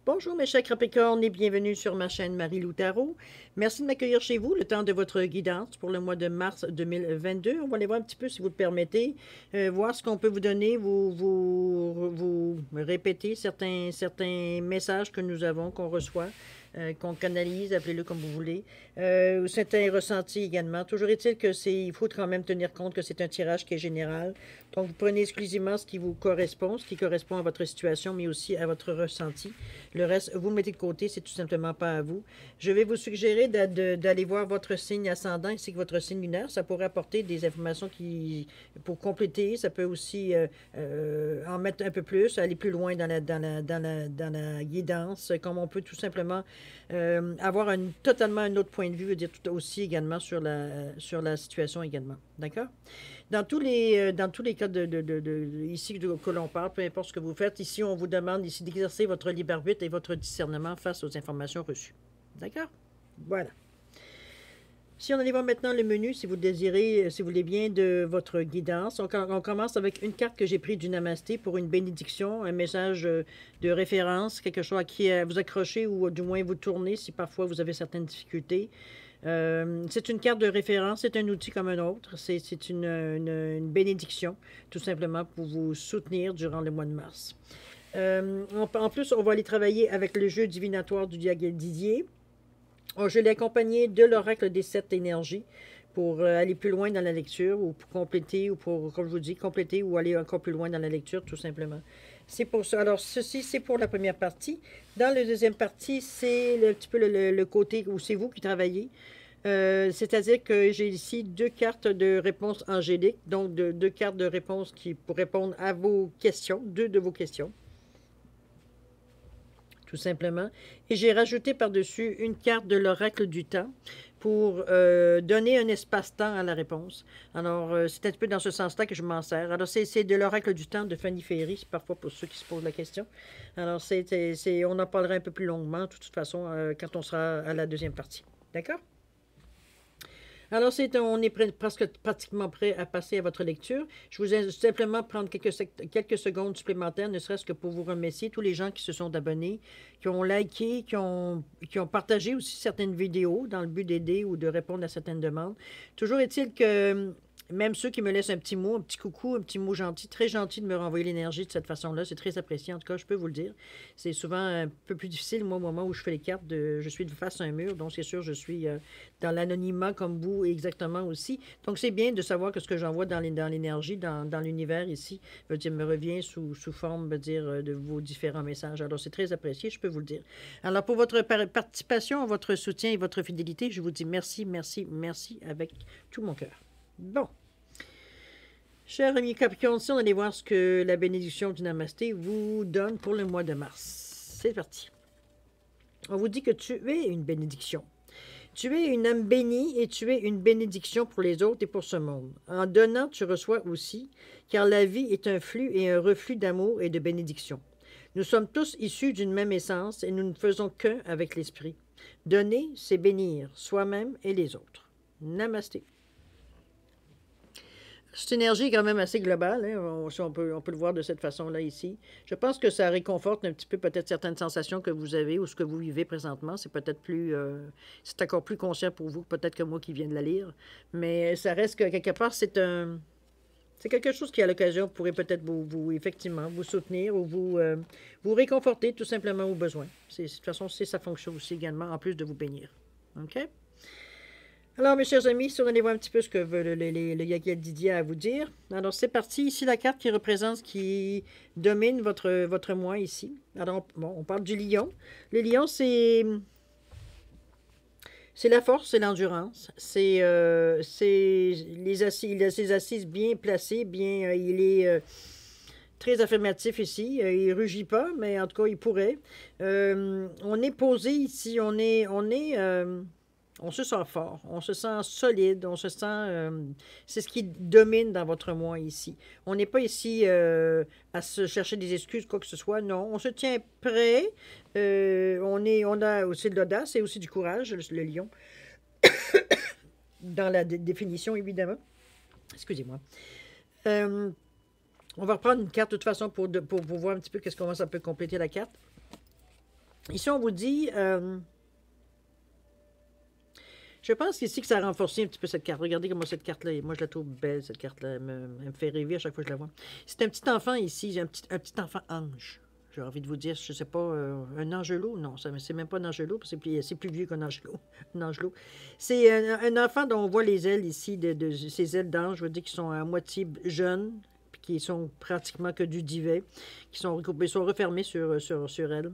Bonjour mes chers Capricornes et bienvenue sur ma chaîne Marie-Lou Tarot. Merci de m'accueillir chez vous le temps de votre guidance pour le mois de mars 2022. On va aller voir un petit peu, si vous le permettez, voir ce qu'on peut vous donner, vous répéter certains messages que nous avons, qu'on reçoit, qu'on canalise, appelez-le comme vous voulez. Certains ressentis également. Toujours est-il que il faut quand même tenir compte que c'est un tirage qui est général. Donc vous prenez exclusivement ce qui vous correspond, ce qui correspond à votre situation, mais aussi à votre ressenti. Le reste, vous le mettez de côté, c'est tout simplement pas à vous. Je vais vous suggérer d'aller voir votre signe ascendant ainsi que votre signe lunaire. Ça pourrait apporter des informations pour compléter. Ça peut aussi en mettre un peu plus, aller plus loin dans la guidance, comme on peut tout simplement avoir totalement un autre point de vue, veut dire tout aussi également sur la situation également. D'accord? Dans tous les cas ici que l'on parle, peu importe ce que vous faites, ici, on vous demande ici d'exercer votre libre arbitre et votre discernement face aux informations reçues. D'accord? Voilà. Si on allait voir maintenant le menu, si vous le désirez, si vous voulez bien, de votre guidance, on commence avec une carte que j'ai prise du Namasté pour une bénédiction, un message de référence, quelque chose à qui vous accrochez ou du moins vous tournez si parfois vous avez certaines difficultés. C'est une carte de référence, c'est un outil comme un autre, c'est une bénédiction, tout simplement pour vous soutenir durant le mois de mars. En plus, on va aller travailler avec le jeu divinatoire du Didier. Je l'ai accompagné de l'oracle des 7 énergies pour aller plus loin dans la lecture ou pour compléter ou pour, comme je vous dis, compléter ou aller encore plus loin dans la lecture, tout simplement. C'est pour ça. Alors, ceci, c'est pour la première partie. Dans la deuxième partie, c'est un petit peu le côté où c'est vous qui travaillez. C'est-à-dire que j'ai ici 2 cartes de réponse angélique, donc 2 cartes de réponse pour répondre à vos questions, 2 de vos questions, tout simplement. Et j'ai rajouté par-dessus une carte de l'oracle du temps pour donner un espace-temps à la réponse. Alors, c'est un petit peu dans ce sens-là que je m'en sers. Alors, c'est de l'oracle du temps de Fanny Ferry, parfois pour ceux qui se posent la question. Alors, on en parlera un peu plus longuement, de toute façon, quand on sera à la deuxième partie. D'accord? Alors, on est presque pratiquement prêt à passer à votre lecture. Je vous ai simplement prendre quelques secondes supplémentaires, ne serait-ce que pour vous remercier, tous les gens qui se sont abonnés, qui ont liké, qui ont partagé aussi certaines vidéos dans le but d'aider ou de répondre à certaines demandes. Toujours est-il que même ceux qui me laissent un petit mot, un petit coucou, un petit mot gentil, très gentil de me renvoyer l'énergie de cette façon-là, c'est très apprécié, en tout cas, je peux vous le dire. C'est souvent un peu plus difficile, moi, au moment où je fais les cartes, je suis de face à un mur, donc c'est sûr, je suis dans l'anonymat comme vous exactement aussi. Donc c'est bien de savoir que ce que j'envoie dans l'énergie, dans l'univers ici, veut dire, me revient sous forme, veut dire, de vos différents messages. Alors c'est très apprécié, je peux vous le dire. Alors pour votre participation, votre soutien et votre fidélité, je vous dis merci, merci, merci avec tout mon cœur. Bon. Chers amis Capricorne, si on allait voir ce que la bénédiction du Namasté vous donne pour le mois de mars. C'est parti. On vous dit que tu es une bénédiction. Tu es une âme bénie et tu es une bénédiction pour les autres et pour ce monde. En donnant, tu reçois aussi, car la vie est un flux et un reflux d'amour et de bénédiction. Nous sommes tous issus d'une même essence et nous ne faisons qu'un avec l'esprit. Donner, c'est bénir soi-même et les autres. Namasté. Cette énergie est quand même assez globale, hein? On peut le voir de cette façon-là ici. Je pense que ça réconforte un petit peu peut-être certaines sensations que vous avez ou ce que vous vivez présentement. C'est peut-être c'est encore plus conscient pour vous peut-être que moi qui viens de la lire. Mais ça reste que quelque part, c'est quelque chose qui, à l'occasion, pourrait peut-être effectivement, vous soutenir ou vous réconforter tout simplement au besoin. De toute façon, c'est sa fonction aussi également, en plus de vous bénir. OK? Alors, mes chers amis, si on allait voir un petit peu ce que le Yaguel Didier a à vous dire. Alors, c'est parti. Ici, la carte qui représente, qui domine votre mois ici. Alors, bon, on parle du lion. Le lion, c'est la force, c'est l'endurance. Il a ses assises bien placées, bien, il est très affirmatif ici. Il rugit pas, mais en tout cas, il pourrait. On est posé ici, on se sent fort, on se sent solide, on se sent... c'est ce qui domine dans votre moi ici. On n'est pas ici à se chercher des excuses, quoi que ce soit. Non, on se tient prêt. On a aussi de l'audace et aussi du courage, le lion, dans la définition, évidemment. Excusez-moi. On va reprendre une carte de toute façon pour voir un petit peu comment ça peut compléter la carte. Ici, on vous dit... je pense ici que ça a renforcé un petit peu cette carte. Regardez comment cette carte-là est. Moi, je la trouve belle, cette carte-là. Elle me fait rêver à chaque fois que je la vois. C'est un petit enfant ici. J'ai un petit enfant ange. J'ai envie de vous dire, je ne sais pas, un angelot? Non, c'est même pas un angelot, parce que c'est plus vieux qu'un angelot. Un angelot. C'est un enfant dont on voit les ailes ici, de ces ailes d'ange, je veux dire, qui sont à moitié jeunes, puis qui sont pratiquement que du duvet, qui sont recoupés, sont refermés sur elle.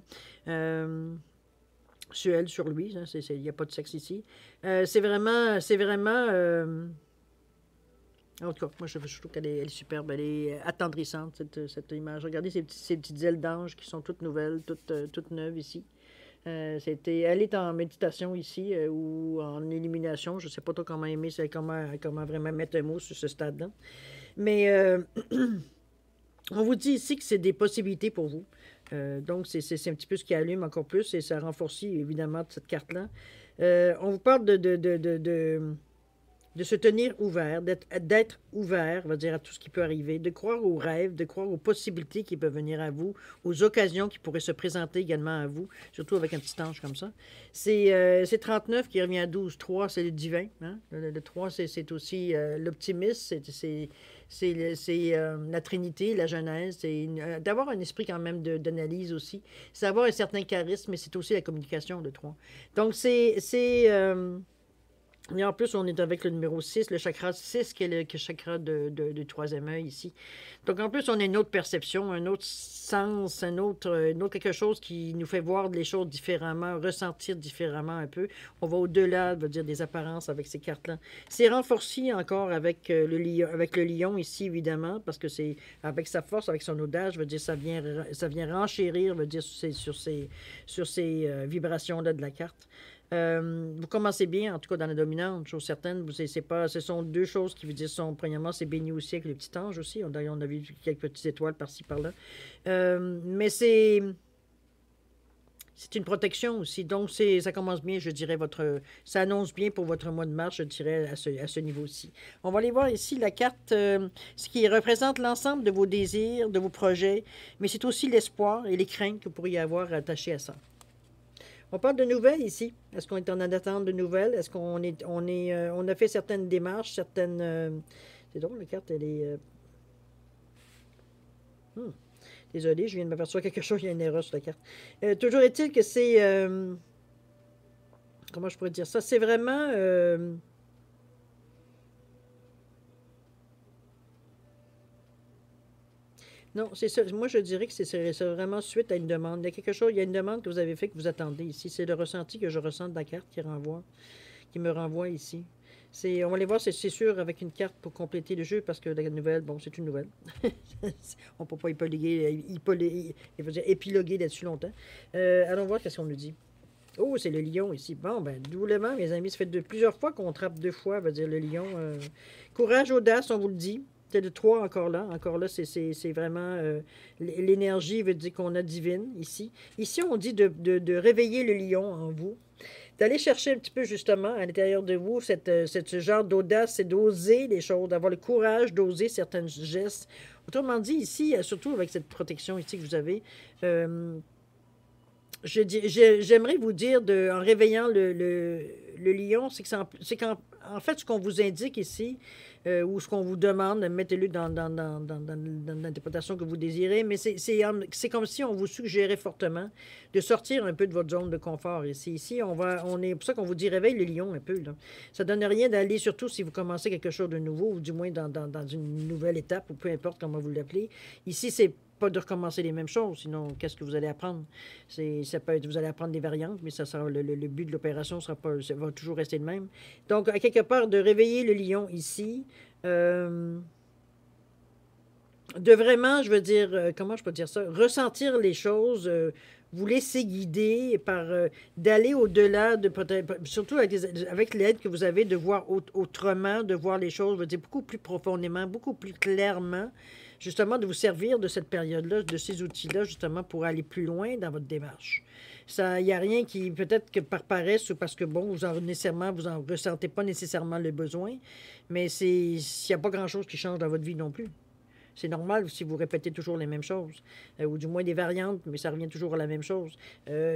Sur elle, sur lui, hein, il n'y a pas de sexe ici. C'est vraiment, en tout cas, moi je trouve qu'elle est superbe, elle est attendrissante, cette image. Regardez ces petites ailes d'ange qui sont toutes nouvelles, toutes neuves ici. Elle est en méditation ici ou en illumination. Je ne sais pas trop comment aimer, comment vraiment mettre un mot sur ce stade-là. Mais on vous dit ici que c'est des possibilités pour vous. Donc, c'est un petit peu ce qui allume encore plus et ça renforce évidemment cette carte-là. On vous parle de se tenir ouvert, d'être ouvert, on va dire, à tout ce qui peut arriver, de croire aux rêves, de croire aux possibilités qui peuvent venir à vous, aux occasions qui pourraient se présenter également à vous, surtout avec un petit ange comme ça. C'est 39 qui revient à 12. 3, c'est le divin. Hein? Le 3, c'est aussi l'optimisme, c'est la Trinité, la Genèse, c'est d'avoir un esprit quand même d'analyse aussi. C'est avoir un certain charisme, mais c'est aussi la communication, le 3. Donc, et en plus, on est avec le numéro 6, le chakra 6, qui est le chakra du troisième œil ici. Donc, en plus, on a une autre perception, un autre sens, un autre quelque chose qui nous fait voir les choses différemment, ressentir différemment un peu. On va au-delà, veut dire, des apparences avec ces cartes-là. C'est renforcé encore avec le lion ici, évidemment, parce que c'est avec sa force, avec son audace, je veux dire, ça vient renchérir, veut dire, sur ces vibrations-là de la carte. Vous commencez bien, en tout cas dans la dominante, chose certaine. Ce sont deux choses qui vous disent, premièrement, c'est béni aussi avec le petit ange aussi. D'ailleurs, on a vu quelques petites étoiles par-ci, par-là. Mais c'est une protection aussi. Donc, ça commence bien, je dirais, ça annonce bien pour votre mois de mars, je dirais, à ce niveau-ci. On va aller voir ici la carte, ce qui représente l'ensemble de vos désirs, de vos projets, mais c'est aussi l'espoir et les craintes que vous pourriez avoir attachées à ça. On parle de nouvelles ici. Est-ce qu'on est en attente de nouvelles? Est-ce qu'on on a fait certaines démarches, certaines... c'est drôle, la carte, elle est... Désolé, je viens de m'apercevoir quelque chose, il y a une erreur sur la carte. Toujours est-il que c'est... comment je pourrais dire ça? C'est vraiment... Non, c'est ça. Moi, je dirais que c'est vraiment suite à une demande. Il y a une demande que vous avez fait que vous attendez ici. C'est le ressenti que je ressens de la carte qui me renvoie ici. On va aller voir, c'est sûr, avec une carte pour compléter le jeu, parce que la nouvelle, bon, c'est une nouvelle. On ne peut pas épiloguer là-dessus longtemps. Allons voir qu'est-ce qu'on nous dit. Oh, c'est le lion ici. Bon, ben, doublement, mes amis, ça fait plusieurs fois qu'on trappe deux fois, va dire le lion. Courage, audace, on vous le dit. C'est le 3 encore là. Encore là, c'est vraiment... l'énergie veut dire qu'on a divine ici. Ici, on dit de réveiller le lion en vous. D'aller chercher un petit peu, justement, à l'intérieur de vous, ce genre d'audace, c'est d'oser les choses, d'avoir le courage d'oser certains gestes. Autrement dit, ici, surtout avec cette protection ici que vous avez, j'aimerais vous dire, en réveillant le lion, c'est qu'en fait, ce qu'on vous indique ici, ou ce qu'on vous demande, mettez-le dans l'interprétation que vous désirez, mais c'est comme si on vous suggérait fortement de sortir un peu de votre zone de confort ici. Ici, c'est pour ça qu'on vous dit réveille le lion un peu. Là. Ça ne donne rien d'aller, surtout si vous commencez quelque chose de nouveau, ou du moins dans une nouvelle étape, ou peu importe comment vous l'appelez. Ici, c'est pas de recommencer les mêmes choses, sinon qu'est-ce que vous allez apprendre? Ça peut être, vous allez apprendre des variantes, mais le but de l'opération va toujours rester le même. Donc, à quelque part, de réveiller le lion ici, de vraiment, je veux dire, comment je peux dire ça, ressentir les choses, vous laisser guider d'aller au-delà, surtout avec l'aide que vous avez, de voir autrement, de voir les choses, je veux dire, beaucoup plus profondément, beaucoup plus clairement, justement, de vous servir de cette période-là, de ces outils-là, justement, pour aller plus loin dans votre démarche. Il n'y a rien qui, peut-être que par paresse ou parce que, bon, vous en ressentez pas nécessairement le besoin, mais il n'y a pas grand-chose qui change dans votre vie non plus. C'est normal si vous répétez toujours les mêmes choses, ou du moins des variantes, mais ça revient toujours à la même chose.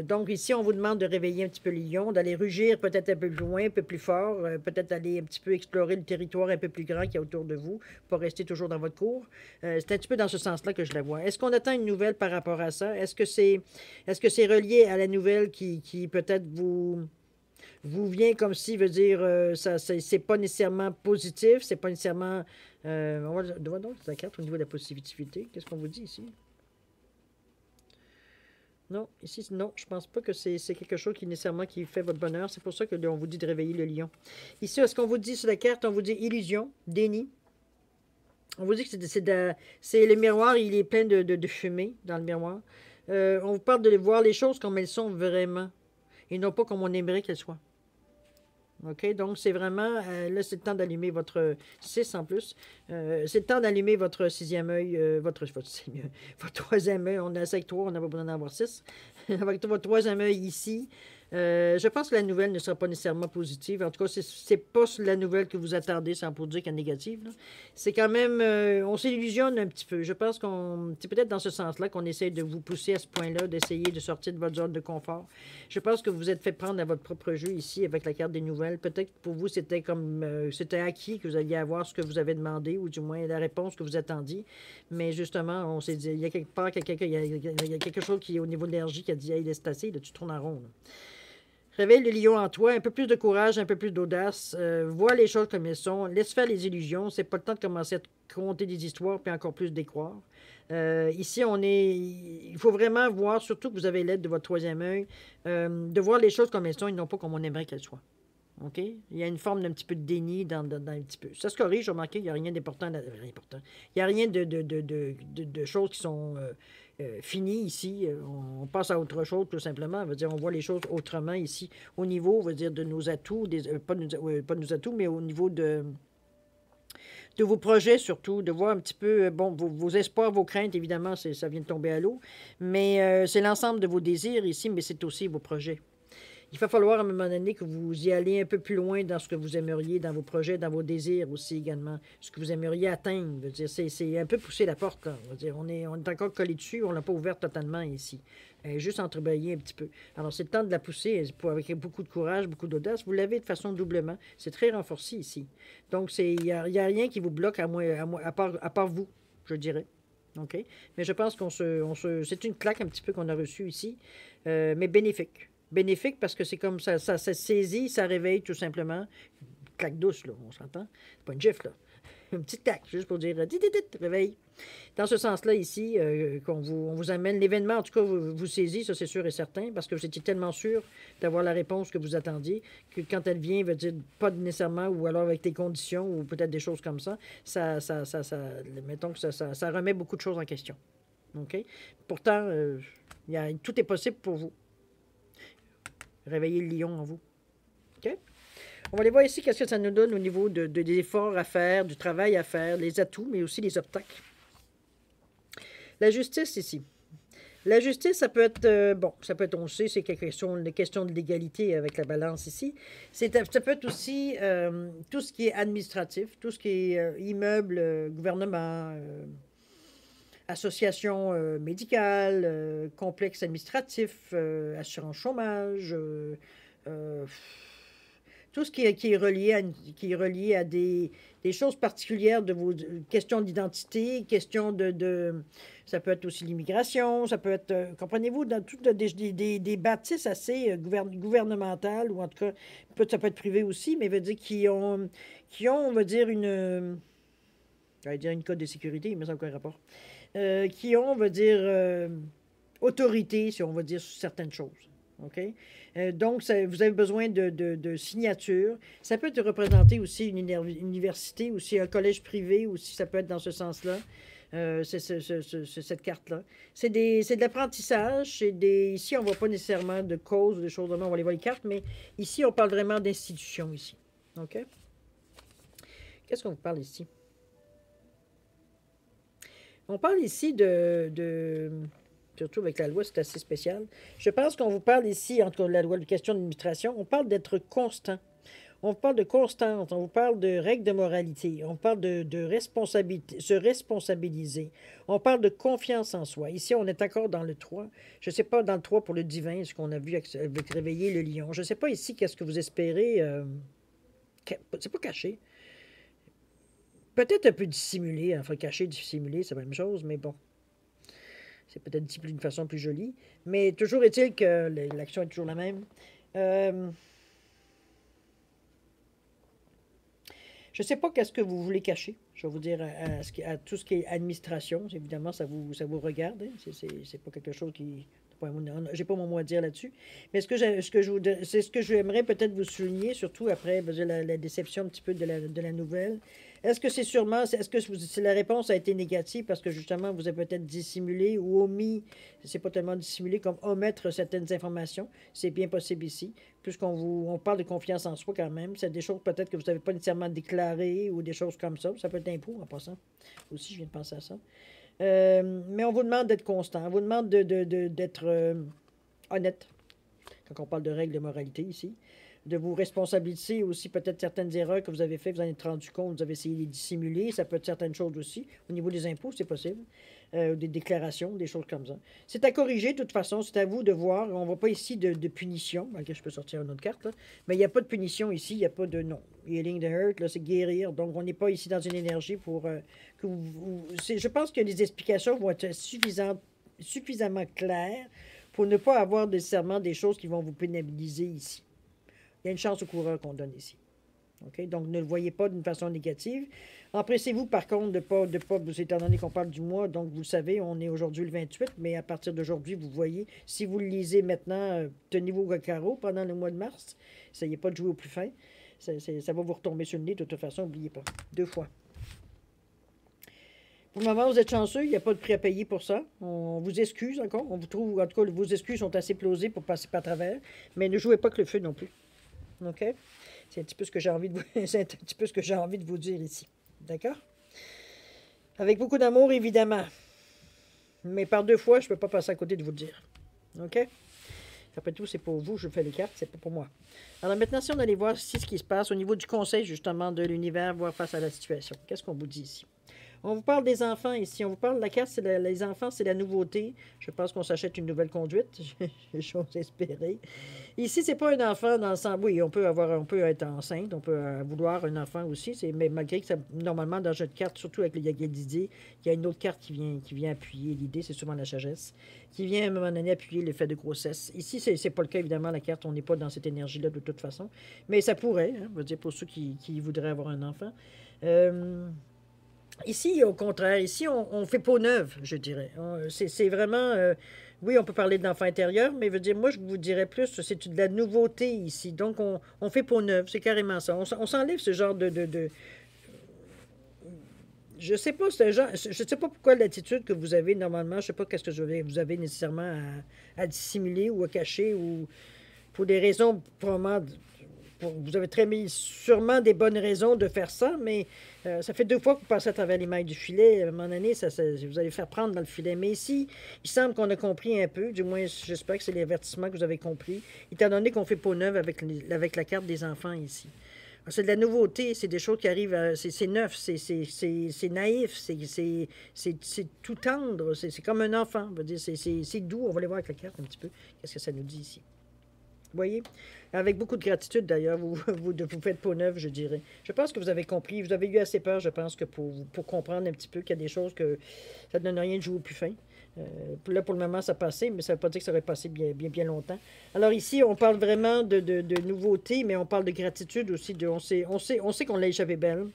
Donc ici, on vous demande de réveiller un petit peu les lions, d'aller rugir peut-être un peu plus loin, un peu plus fort, peut-être aller un petit peu explorer le territoire un peu plus grand qu'il y a autour de vous, pas rester toujours dans votre cour. C'est un petit peu dans ce sens-là que je la vois. Est-ce qu'on attend une nouvelle par rapport à ça? Est-ce que c'est relié à la nouvelle qui peut-être vous vient comme si, veut dire, ça, c'est pas nécessairement positif, c'est pas nécessairement... on va donc la carte au niveau de la positivité. Qu'est-ce qu'on vous dit ici? Non, ici, non, je pense pas que c'est quelque chose qui nécessairement qui fait votre bonheur. C'est pour ça que on vous dit de réveiller le lion. Ici, est-ce qu'on vous dit sur la carte, on vous dit illusion, déni. On vous dit que c'est le miroir, il est plein de fumée dans le miroir. On vous parle de voir les choses comme elles sont vraiment et non pas comme on aimerait qu'elles soient. OK? Donc, c'est vraiment... là, c'est le temps d'allumer votre 6 en plus. C'est le temps d'allumer votre sixième œil, votre troisième œil. On a 5-3, on n'a pas besoin d'en avoir 6. Avec votre troisième œil ici, je pense que la nouvelle ne sera pas nécessairement positive. En tout cas, c'est pas la nouvelle que vous attendez, sans pour dire qu'elle est négative. C'est quand même... on s'illusionne un petit peu. Je pense qu'on... C'est peut-être dans ce sens-là qu'on essaie de vous pousser à ce point-là, d'essayer de sortir de votre zone de confort. Je pense que vous vous êtes fait prendre à votre propre jeu ici avec la carte des nouvelles. Peut-être que pour vous, c'était comme... c'était acquis que vous alliez avoir ce que vous avez demandé, ou du moins la réponse que vous attendiez. Mais justement, on s'est dit... Il y a quelque part, il y a quelque chose qui est au niveau de l'énergie qui a dit « Hey, laisse tasser, là, tu tournes en rond. » Réveille le lion en toi, un peu plus de courage, un peu plus d'audace. Vois les choses comme elles sont. Laisse faire les illusions. C'est pas le temps de commencer à te conter des histoires, puis encore plus d'y croire. Ici, il faut vraiment voir, surtout que vous avez l'aide de votre troisième œil, de voir les choses comme elles sont et non pas comme on aimerait qu'elles soient. OK? Il y a une forme d'un petit peu de déni dans un petit peu. Ça se corrige, j'ai remarqué, il n'y a rien d'important. Il n'y a rien de choses qui sont finies ici. On passe à autre chose, tout simplement. On voit les choses autrement ici. Au niveau, de nos atouts, pas de nos atouts, mais au niveau de vos projets surtout, de voir un petit peu, bon, vos espoirs, vos craintes, évidemment, ça vient de tomber à l'eau, mais c'est l'ensemble de vos désirs ici, mais c'est aussi vos projets. Il va falloir à un moment donné que vous y allez un peu plus loin dans ce que vous aimeriez, dans vos projets, dans vos désirs aussi également, ce que vous aimeriez atteindre. C'est un peu pousser la porte. Là. On est encore collé dessus, on ne l'a pas ouverte totalement ici. Elle est juste entrebâillée un petit peu. Alors, c'est le temps de la pousser avec beaucoup de courage, beaucoup d'audace. Vous l'avez de façon doublement. C'est très renforcé ici. Donc, il n'y a rien qui vous bloque à part vous, je dirais. OK? Mais je pense c'est une claque un petit peu qu'on a reçue ici, mais bénéfique. Bénéfique parce que c'est comme ça saisit, ça réveille tout simplement. Une claque douce, là, on s'entend. C'est pas une gifle, là. Une petite claque, juste pour dire réveille. Dans ce sens-là, ici, on vous amène l'événement, en tout cas, vous saisit, ça c'est sûr et certain, parce que vous étiez tellement sûr d'avoir la réponse que vous attendiez, que quand elle vient, veut dire pas nécessairement, ou alors avec tes conditions, ou peut-être des choses comme ça, mettons que ça remet beaucoup de choses en question. OK? Pourtant, tout est possible pour vous. Réveillez le lion en vous. OK? On va aller voir ici qu'est-ce que ça nous donne au niveau des efforts à faire, du travail à faire, les atouts, mais aussi les obstacles. La justice ici. La justice, ça peut être, on le sait, c'est une question de l'égalité avec la balance ici. Ça peut être aussi tout ce qui est administratif, tout ce qui est immeuble, gouvernement, association médicale, complexe administratif, assurance chômage, tout ce qui est relié à des choses particulières de vos questions d'identité, questions ça peut être aussi l'immigration, ça peut être, comprenez-vous, dans toutes des bâtisses assez gouvernementales, ou en tout cas, ça peut être privé aussi, mais veut dire qui ont on va dire, une code de sécurité, mais ça n'a aucun rapport. Qui ont, on va dire, autorité, si on va dire, sur certaines choses. OK? Donc, vous avez besoin de signatures. Ça peut être représenté aussi une université, aussi un collège privé, aussi ça peut être dans ce sens-là. C'est cette carte-là. C'est de l'apprentissage. Ici, on ne voit pas nécessairement de cause ou de choses de même. On va aller voir les cartes, mais ici, on parle vraiment d'institution ici. OK? Qu'est-ce qu'on vous parle ici? On parle ici surtout avec la loi, c'est assez spécial. Je pense qu'on vous parle ici, entre la loi de question d'administration, on parle d'être constant. On parle de constance, on vous parle de règles de moralité, on parle de responsabilité, se responsabiliser, on parle de confiance en soi. Ici, on est encore dans le 3. Je ne sais pas dans le 3 pour le divin, ce qu'on a vu avec réveiller le lion. Je ne sais pas ici qu'est-ce que vous espérez. C'est pas caché. Peut-être un peu dissimulé, enfin caché, dissimulé, c'est la même chose, mais bon. C'est peut-être dit d'une façon plus jolie. Mais toujours est-il que l'action est toujours la même. Je ne sais pas qu'est-ce que vous voulez cacher. Je vais vous dire à tout ce qui est administration. Évidemment, ça vous regarde. Hein. C'est pas quelque chose qui... J'ai pas mon mot à dire là-dessus. Mais c'est ce que j'aimerais peut-être vous souligner, surtout après la déception un petit peu de la nouvelle. Est-ce que c'est sûrement, est-ce que si la réponse a été négative parce que justement vous avez peut-être dissimulé ou omis, c'est pas tellement dissimulé comme omettre certaines informations, c'est bien possible ici, on parle de confiance en soi quand même, c'est des choses peut-être que vous n'avez pas nécessairement déclarées ou des choses comme ça peut être impôt en passant, aussi je viens de penser à ça. Mais on vous demande d'être constant, on vous demande d'être honnête, quand on parle de règles de moralité ici, de vous responsabiliser aussi peut-être certaines erreurs que vous avez faites, vous en êtes rendu compte, vous avez essayé de les dissimuler, ça peut être certaines choses aussi. Au niveau des impôts, c'est possible, des déclarations, des choses comme ça. C'est à corriger de toute façon, c'est à vous de voir. On ne voit pas ici de punition, malgré je peux sortir une autre carte, là. Mais il n'y a pas de punition ici, il n'y a pas de non. Healing the hurt, là, c'est guérir, donc on n'est pas ici dans une énergie pour que je pense que les explications vont être suffisamment claires pour ne pas avoir nécessairement des choses qui vont vous pénaliser ici. Il y a une chance au coureur qu'on donne ici. Okay? Donc, ne le voyez pas d'une façon négative. Empressez-vous, par contre, de pas, étant donné qu'on parle du mois, donc vous le savez, on est aujourd'hui le 28, mais à partir d'aujourd'hui, vous voyez, si vous le lisez maintenant, tenez-vous au carreau pendant le mois de mars. Essayez pas de jouer au plus fin. Ça va vous retomber sur le nez, de toute façon, n'oubliez pas. 2 fois. Pour le moment, vous êtes chanceux, il n'y a pas de prix à payer pour ça. On vous excuse encore. On vous trouve, en tout cas, vos excuses sont assez plausibles pour passer par travers, mais ne jouez pas avec le feu non plus. OK? C'est un petit peu ce que j'ai envie de vous, c'est un petit peu ce que j'ai envie de vous dire ici. D'accord? Avec beaucoup d'amour, évidemment. Mais par 2 fois, je ne peux pas passer à côté de vous le dire. OK? Après tout, c'est pour vous, je fais les cartes, c'est pas pour moi. Alors maintenant, si on allait voir ici ce qui se passe au niveau du conseil, justement, de l'univers, voir face à la situation. Qu'est-ce qu'on vous dit ici? On vous parle des enfants ici. On vous parle de la carte, les enfants, c'est la nouveauté. Je pense qu'on s'achète une nouvelle conduite. J'ose espérer. Ici, c'est pas un enfant dans le sens... Oui, on peut être enceinte, on peut vouloir un enfant aussi. Mais malgré que ça, normalement, dans un jeu de cartes, surtout avec le Yagé-Didier, il y a une autre carte qui vient appuyer l'idée, c'est souvent la sagesse, qui vient à un moment donné appuyer l'effet de grossesse. Ici, c'est pas le cas, évidemment, la carte, on n'est pas dans cette énergie-là de toute façon. Mais ça pourrait, hein, on va dire, pour ceux qui voudraient avoir un enfant. Ici, au contraire, ici, on fait peau neuve, je dirais. C'est vraiment... oui, on peut parler d'enfant intérieur, mais veut dire, moi, je vous dirais plus, c'est de la nouveauté ici. Donc, on fait peau neuve, c'est carrément ça. On s'enlève ce genre je sais pas, c'est un genre... Je sais pas pourquoi l'attitude que vous avez normalement, je sais pas qu'est-ce que vous avez nécessairement à dissimuler ou à cacher, ou pour des raisons probablement... Vous avez sûrement des bonnes raisons de faire ça, mais ça fait 2 fois que vous passez à travers les mailles du filet. À un moment donné, vous allez faire prendre dans le filet. Mais ici, il semble qu'on a compris un peu, du moins j'espère que c'est l'avertissement que vous avez compris, étant donné qu'on fait peau neuve avec la carte des enfants ici. C'est de la nouveauté, c'est des choses qui arrivent, c'est neuf, c'est naïf, c'est tout tendre, c'est comme un enfant, on va dire, c'est doux. On va aller voir avec la carte un petit peu, qu'est-ce que ça nous dit ici. Vous voyez? Avec beaucoup de gratitude, d'ailleurs, vous faites peau neuve, je dirais. Je pense que vous avez compris. Vous avez eu assez peur, je pense, que pour comprendre un petit peu qu'il y a des choses que ça ne donne rien de jouer au plus fin. Là, pour le moment, ça passait, mais ça ne veut pas dire que ça aurait passé bien longtemps. Alors ici, on parle vraiment de nouveauté, mais on parle de gratitude aussi. On sait qu'on l'a échappé belle.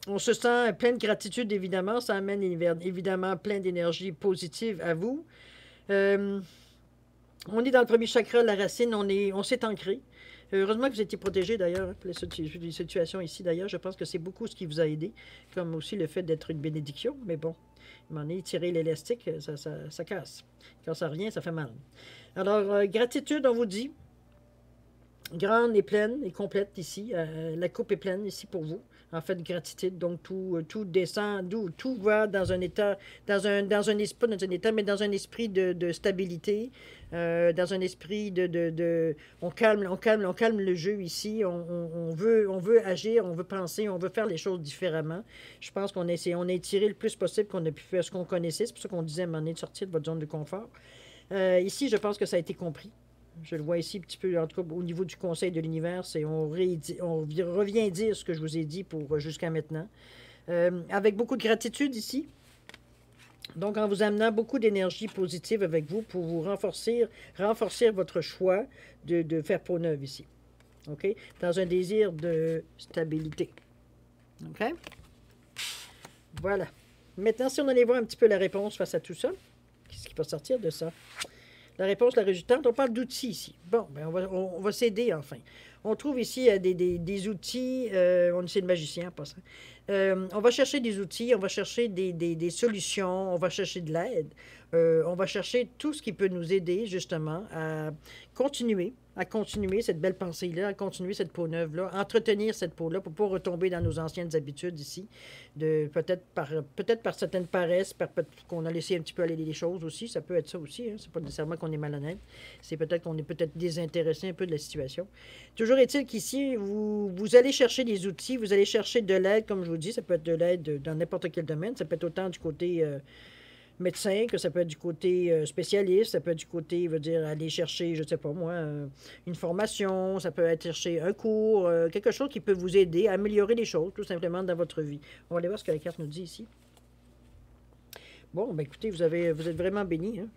On se sent plein de gratitude, évidemment. Ça amène évidemment plein d'énergie positive à vous. On est dans le premier chakra, la racine, on s'est ancré. Heureusement que vous étiez protégé d'ailleurs, hein, pour les situations ici d'ailleurs. Je pense que c'est beaucoup ce qui vous a aidé, comme aussi le fait d'être une bénédiction. Mais bon, à un moment donné, tirer l'élastique, ça casse. Quand ça revient, ça fait mal. Alors, gratitude, on vous dit. Grande et pleine et complète ici. La coupe est pleine ici pour vous. en fait, gratitude. Donc, tout descend, tout va dans un état, dans un esprit, pas dans un état, mais dans un esprit de stabilité, dans un esprit on calme le jeu ici. On veut agir, on veut penser, on veut faire les choses différemment. Je pense on a étiré le plus possible qu'on a pu faire ce qu'on connaissait. C'est pour ça qu'on disait à un moment donné de sortir de votre zone de confort. Ici, je pense que ça a été compris. Je le vois ici un petit peu, en tout cas, au niveau du Conseil de l'univers, on revient dire ce que je vous ai dit pour jusqu'à maintenant. Avec beaucoup de gratitude ici. Donc, en vous amenant beaucoup d'énergie positive avec vous pour vous renforcer votre choix de faire peau neuve ici. OK? Dans un désir de stabilité. OK? Voilà. Maintenant, si on allait voir un petit peu la réponse face à tout ça, qu'est-ce qui va sortir de ça? La réponse, la résultante, on parle d'outils ici. Bon, ben on va s'aider enfin. On trouve ici des outils, on essaie de magicien en passant. On va chercher des outils, on va chercher des solutions, on va chercher de l'aide. On va chercher tout ce qui peut nous aider justement à continuer cette belle pensée-là, à continuer cette peau neuve-là, entretenir cette peau-là pour ne pas retomber dans nos anciennes habitudes ici, peut-être par certaines paresses, qu'on a laissé un petit peu aller les choses aussi, ça peut être ça aussi, hein. C'est pas nécessairement qu'on est malhonnête, c'est peut-être qu'on est peut-être désintéressé un peu de la situation. Toujours est-il qu'ici, vous allez chercher des outils, vous allez chercher de l'aide, comme je vous dis, ça peut être de l'aide dans n'importe quel domaine, ça peut être autant du côté médecin, que ça peut être du côté spécialiste, ça peut être du côté, veut dire, aller chercher, je ne sais pas moi, une formation, ça peut être chercher un cours, quelque chose qui peut vous aider à améliorer les choses, tout simplement, dans votre vie. On va aller voir ce que la carte nous dit ici. Bon, ben écoutez, vous êtes vraiment bénis. Hein?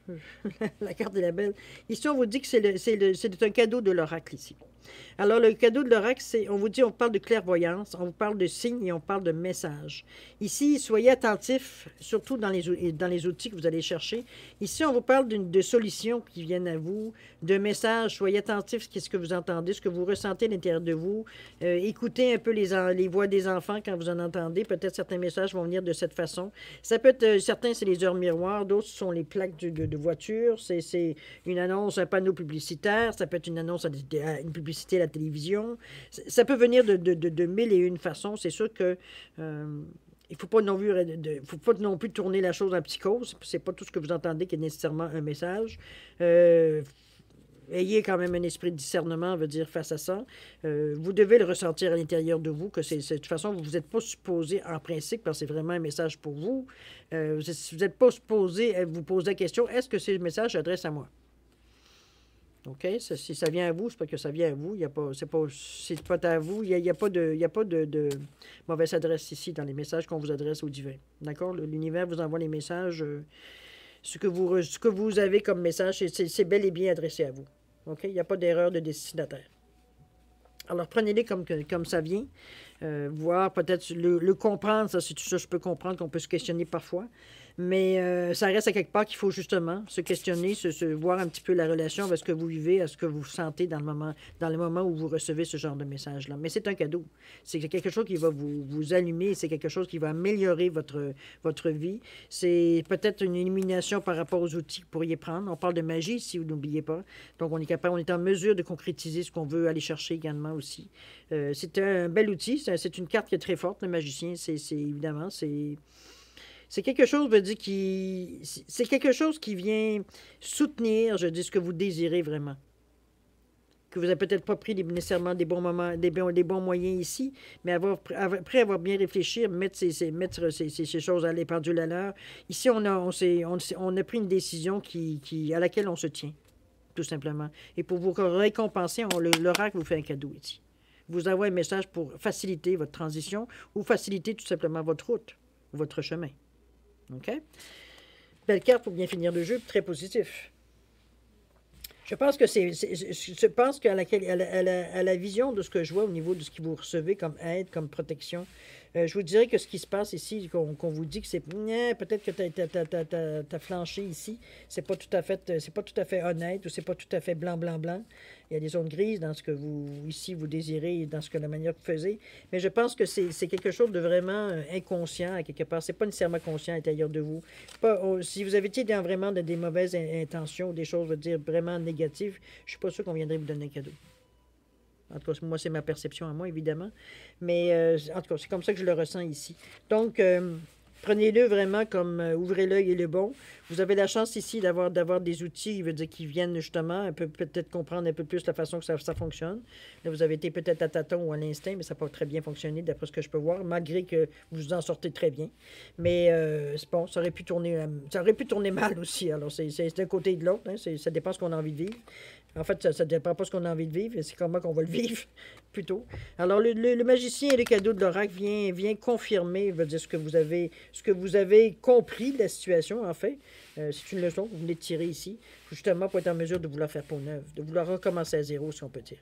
La carte est la belle. Ici, on vous dit que c'est un cadeau de l'oracle ici. Alors, le cadeau de l'oracle, on vous dit, on parle de clairvoyance, on vous parle de signes et on parle de messages. Ici, soyez attentifs, surtout dans les outils que vous allez chercher. Ici, on vous parle de solutions qui viennent à vous, de messages. Soyez attentifs à ce que vous entendez, ce que vous ressentez à l'intérieur de vous. Écoutez un peu les voix des enfants quand vous en entendez. Peut-être certains messages vont venir de cette façon. Ça peut être, certains, c'est les heures miroirs, d'autres sont les plaques de voiture. C'est une annonce, un panneau publicitaire. Ça peut être une annonce à une publicité à la télévision. Ça peut venir de mille et une façons. C'est sûr que il ne faut pas non plus tourner la chose en psychose. C'est pas tout ce que vous entendez qui est nécessairement un message. Ayez quand même un esprit de discernement, veut dire, face à ça. Vous devez le ressentir à l'intérieur de vous, que de toute façon, vous n'êtes pas supposé, en principe, parce que c'est vraiment un message pour vous, vous n'êtes pas supposé vous poser la question, est-ce que ce message s'adresse à moi? OK? Si ça vient à vous, c'est pas que ça vient à vous. C'est pas à vous. Il y a pas de mauvaise adresse ici dans les messages qu'on vous adresse au divin. D'accord? L'univers vous envoie les messages. Ce que vous avez comme message, c'est bel et bien adressé à vous. OK? Il n'y a pas d'erreur de destinataire. Alors, prenez-les comme ça vient. Voir peut-être le comprendre, ça, c'est tout ça, je peux comprendre qu'on peut se questionner parfois. Mais ça reste à quelque part qu'il faut justement se questionner, voir un petit peu la relation avec ce que vous vivez, à ce que vous sentez dans le moment où vous recevez ce genre de message-là. Mais c'est un cadeau. C'est quelque chose qui va vous allumer, c'est quelque chose qui va améliorer votre vie. C'est peut-être une illumination par rapport aux outils que vous pourriez prendre. On parle de magie, si vous n'oubliez pas. Donc, on est en mesure de concrétiser ce qu'on veut aller chercher également aussi. C'est un bel outil. C'est une carte qui est très forte, le magicien. Évidemment, c'est quelque chose, veut dire, c'est quelque chose qui vient soutenir, je dis, ce que vous désirez vraiment. Que vous n'avez peut-être pas pris nécessairement des bons moments, des bons moyens ici, mais après avoir bien réfléchi, mettre ces choses à les pendules à l'heure. Ici, on a pris une décision à laquelle on se tient, tout simplement. Et pour vous récompenser, l'oracle vous fait un cadeau ici. Vous avez un message pour faciliter votre transition ou faciliter tout simplement votre route, votre chemin. OK? Belle carte pour bien finir le jeu, très positif. Je pense que je pense qu'à la vision de ce que je vois au niveau de ce que vous recevez comme aide, comme protection, je vous dirais que ce qui se passe ici, qu'on vous dit que c'est peut-être que tu as flanché ici, c'est pas tout à fait honnête ou c'est pas tout à fait blanc, blanc, blanc. Il y a des zones grises dans ce que vous désirez et dans la manière que vous faisiez. Mais je pense que c'est quelque chose de vraiment inconscient à quelque part. C'est pas nécessairement conscient à l'intérieur de vous. Si vous avez été vraiment des mauvaises intentions ou des choses, je veux dire, vraiment négatives, je suis pas sûr qu'on viendrait vous donner un cadeau. En tout cas, moi, c'est ma perception à moi, évidemment. Mais en tout cas, c'est comme ça que je le ressens ici. Donc, prenez-le vraiment comme ouvrez l'œil et le bon. Vous avez la chance ici d'avoir des outils, il veut dire, qui viennent justement un peu peut-être comprendre un peu plus la façon que ça fonctionne. Là, vous avez été peut-être à tâtons ou à l'instinct, mais ça n'a pas très bien fonctionné d'après ce que je peux voir, malgré que vous en sortez très bien. Mais c'est bon, ça aurait pu tourner mal aussi. Alors, c'est d'un côté et de l'autre. Hein, ça dépend ce qu'on a envie de vivre. En fait, ça ne dépend pas de ce qu'on a envie de vivre, c'est comment qu'on va le vivre, plutôt. Alors, le magicien et le cadeau de l'oracle vient confirmer, veut dire, ce que vous avez compris de la situation, en fait. C'est une leçon que vous venez de tirer ici, justement pour être en mesure de vouloir faire peau neuve, de vouloir recommencer à zéro, si on peut dire.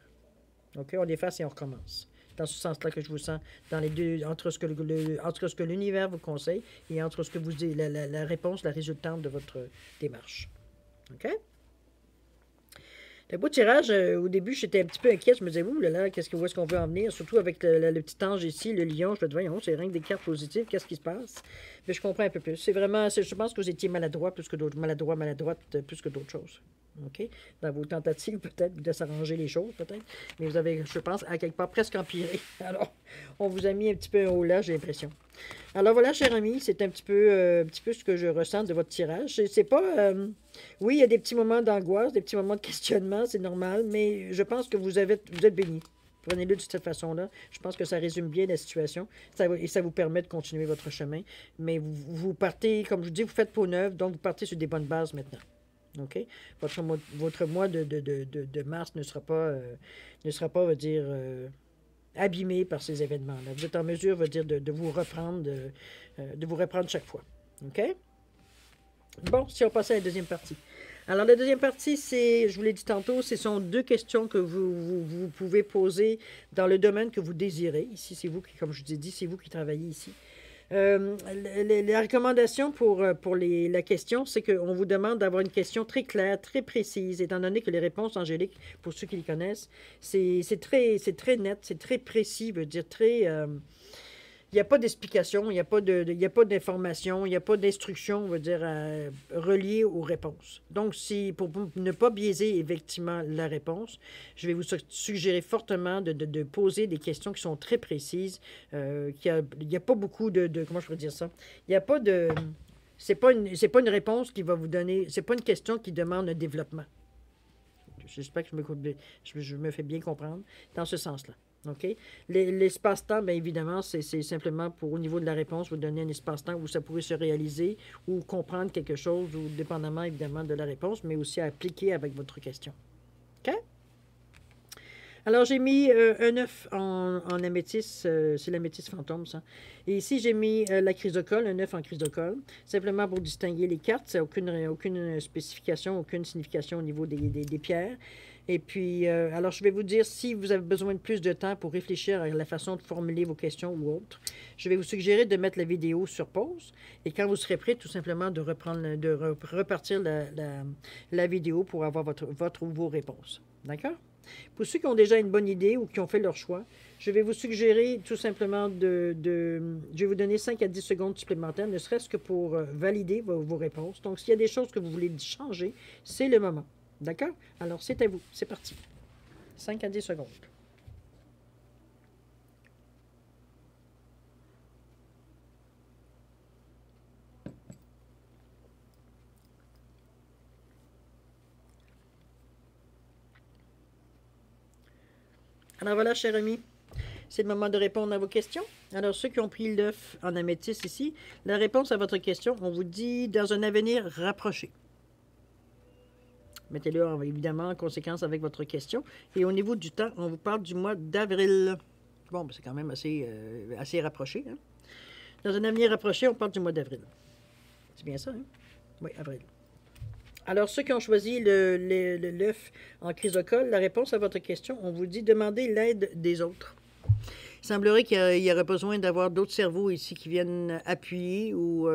OK? On efface et on recommence. Dans ce sens-là que je vous sens, dans les deux, entre ce que l'univers vous conseille et entre ce que vous dites, la réponse, la résultante de votre démarche. OK? Le beau tirage, au début, j'étais un petit peu inquiète. Je me disais, ouh là là, où est-ce qu'on veut en venir? Surtout avec le petit ange ici, le lion. Je me disais, voyons, c'est rien que des cartes positives. Qu'est-ce qui se passe? Mais je comprends un peu plus. C'est vraiment, je pense que vous étiez maladroite plus que d'autres plus que d'autres choses. OK? Dans vos tentatives, peut-être, de s'arranger les choses, peut-être. Mais vous avez, je pense, à quelque part presque empiré. Alors, on vous a mis un petit peu un haut là, j'ai l'impression. Alors voilà, cher ami, c'est un petit peu ce que je ressens de votre tirage. C'est pas... oui, il y a des petits moments d'angoisse, des petits moments de questionnement, c'est normal, mais je pense que vous êtes béni. Prenez-le de cette façon-là. Je pense que ça résume bien la situation et ça vous permet de continuer votre chemin. Mais vous partez, comme je vous dis, vous faites peau neuve, donc vous partez sur des bonnes bases maintenant. OK? Votre mois de mars ne sera pas, on va dire, abîmé par ces événements-là. Vous êtes en mesure, on va dire, de vous reprendre, de vous reprendre chaque fois. OK? Bon, si on passe à la deuxième partie. Alors, la deuxième partie, c'est, je vous l'ai dit tantôt, ce sont deux questions que vous pouvez poser dans le domaine que vous désirez. Ici, c'est vous qui, comme je vous ai dit, c'est vous qui travaillez ici. La recommandation pour la question, c'est qu'on vous demande d'avoir une question très claire, très précise, étant donné que les réponses angéliques, pour ceux qui les connaissent, c'est très net, c'est très précis, veut dire très... il n'y a pas d'explication, il n'y a pas d'information, il n'y a pas d'instruction, on va dire, reliée aux réponses. Donc, pour ne pas biaiser effectivement la réponse, je vais vous suggérer fortement de poser des questions qui sont très précises. Il n'y a pas beaucoup comment je pourrais dire ça? Il n'y a pas de... C'est pas une réponse qui va vous donner... C'est pas une question qui demande un développement. J'espère que je me fais bien comprendre dans ce sens-là. OK? L'espace-temps, bien évidemment, c'est simplement pour, au niveau de la réponse, vous donner un espace-temps où ça pourrait se réaliser ou comprendre quelque chose, ou dépendamment, évidemment, de la réponse, mais aussi à appliquer avec votre question. OK? Alors, j'ai mis un œuf en améthyste, c'est l'améthyste fantôme, ça. Et ici, j'ai mis la chrysocole, un œuf en chrysocole, simplement pour distinguer les cartes. Ça n'a aucune spécification, aucune signification au niveau des pierres. Et puis, alors, je vais vous dire, si vous avez besoin de plus de temps pour réfléchir à la façon de formuler vos questions ou autres, je vais vous suggérer de mettre la vidéo sur pause. Et quand vous serez prêt, tout simplement de repartir la vidéo pour avoir votre ou vos réponses. D'accord? Pour ceux qui ont déjà une bonne idée ou qui ont fait leur choix, je vais vous suggérer tout simplement je vais vous donner 5 à 10 secondes supplémentaires, ne serait-ce que pour valider vos réponses. Donc, s'il y a des choses que vous voulez changer, c'est le moment. D'accord? Alors, c'est à vous. C'est parti. 5 à 10 secondes. Alors voilà, chers amis, c'est le moment de répondre à vos questions. Alors, ceux qui ont pris l'œuf en améthyste ici, la réponse à votre question, on vous dit dans un avenir rapproché. Mettez-le évidemment en conséquence avec votre question. Et au niveau du temps, on vous parle du mois d'avril. Bon, ben, c'est quand même assez rapproché. Hein? Dans un avenir rapproché, on parle du mois d'avril. C'est bien ça, hein? Oui, avril. Alors, ceux qui ont choisi l'œuf en chrysocole, la réponse à votre question, on vous dit demander l'aide des autres. Il semblerait qu'il y aurait besoin d'avoir d'autres cerveaux ici qui viennent appuyer ou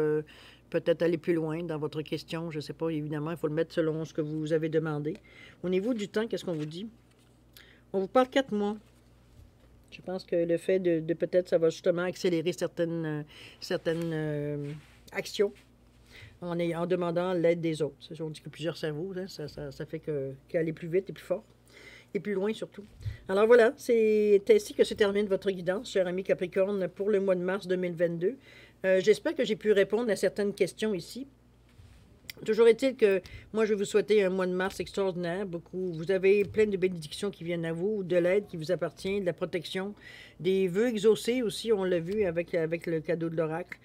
peut-être aller plus loin dans votre question. Je ne sais pas, évidemment, il faut le mettre selon ce que vous avez demandé. Au niveau du temps, qu'est-ce qu'on vous dit? On vous parle 4 mois. Je pense que le fait de peut-être, ça va justement accélérer certaines actions en demandant l'aide des autres. On dit que plusieurs cerveaux, hein, ça fait qu'aller plus vite et plus fort. et plus loin surtout. Alors voilà, c'est ainsi que se termine votre guidance, cher ami Capricorne, pour le mois de mars 2022. J'espère que j'ai pu répondre à certaines questions ici. Toujours est-il que moi, je vais vous souhaiter un mois de mars extraordinaire. Beaucoup, vous avez plein de bénédictions qui viennent à vous, de l'aide qui vous appartient, de la protection, des vœux exaucés aussi, on l'a vu avec le cadeau de l'oracle.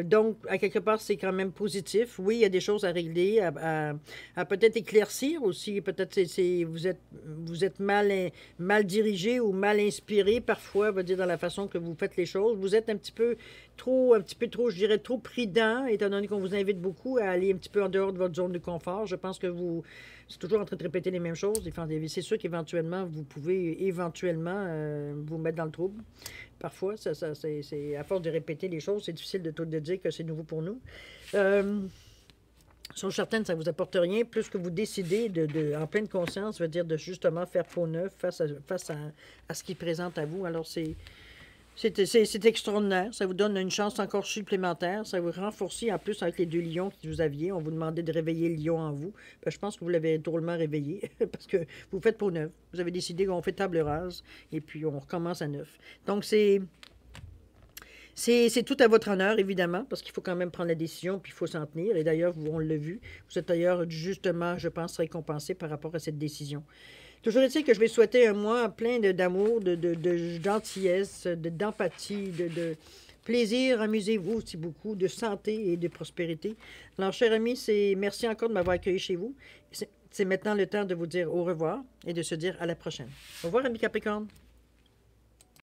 Donc, à quelque part, c'est quand même positif. Oui, il y a des choses à régler, à peut-être éclaircir aussi. Peut-être vous êtes mal dirigé ou mal inspiré parfois, on va dire, dans la façon que vous faites les choses. Vous êtes un petit peu trop, je dirais, trop prudent, étant donné qu'on vous invite beaucoup à aller un petit peu en dehors de votre zone de confort. Je pense que c'est toujours en train de répéter les mêmes choses. C'est sûr qu'éventuellement, vous pouvez éventuellement vous mettre dans le trouble. Parfois, c'est à force de répéter les choses, c'est difficile de dire que c'est nouveau pour nous. Sur certaines, ça ne vous apporte rien, plus que vous décidez en pleine conscience, veut dire de justement faire peau neuve face à ce qui présente à vous. Alors, c'est extraordinaire. Ça vous donne une chance encore supplémentaire. Ça vous renforce en plus avec les 2 lions que vous aviez. On vous demandait de réveiller le lion en vous. Ben, je pense que vous l'avez drôlement réveillé parce que vous faites peau neuve. Vous avez décidé qu'on fait table rase et puis on recommence à neuf. Donc, c'est tout à votre honneur, évidemment, parce qu'il faut quand même prendre la décision, puis il faut s'en tenir. Et d'ailleurs, on l'a vu, vous êtes d'ailleurs justement, je pense, récompensé par rapport à cette décision. Toujours est-il que je vais souhaiter un mois plein d'amour, de gentillesse, d'empathie, de plaisir. Amusez-vous aussi beaucoup, de santé et de prospérité. Alors, cher ami, merci encore de m'avoir accueilli chez vous. C'est maintenant le temps de vous dire au revoir et de se dire à la prochaine. Au revoir, ami Capricorne.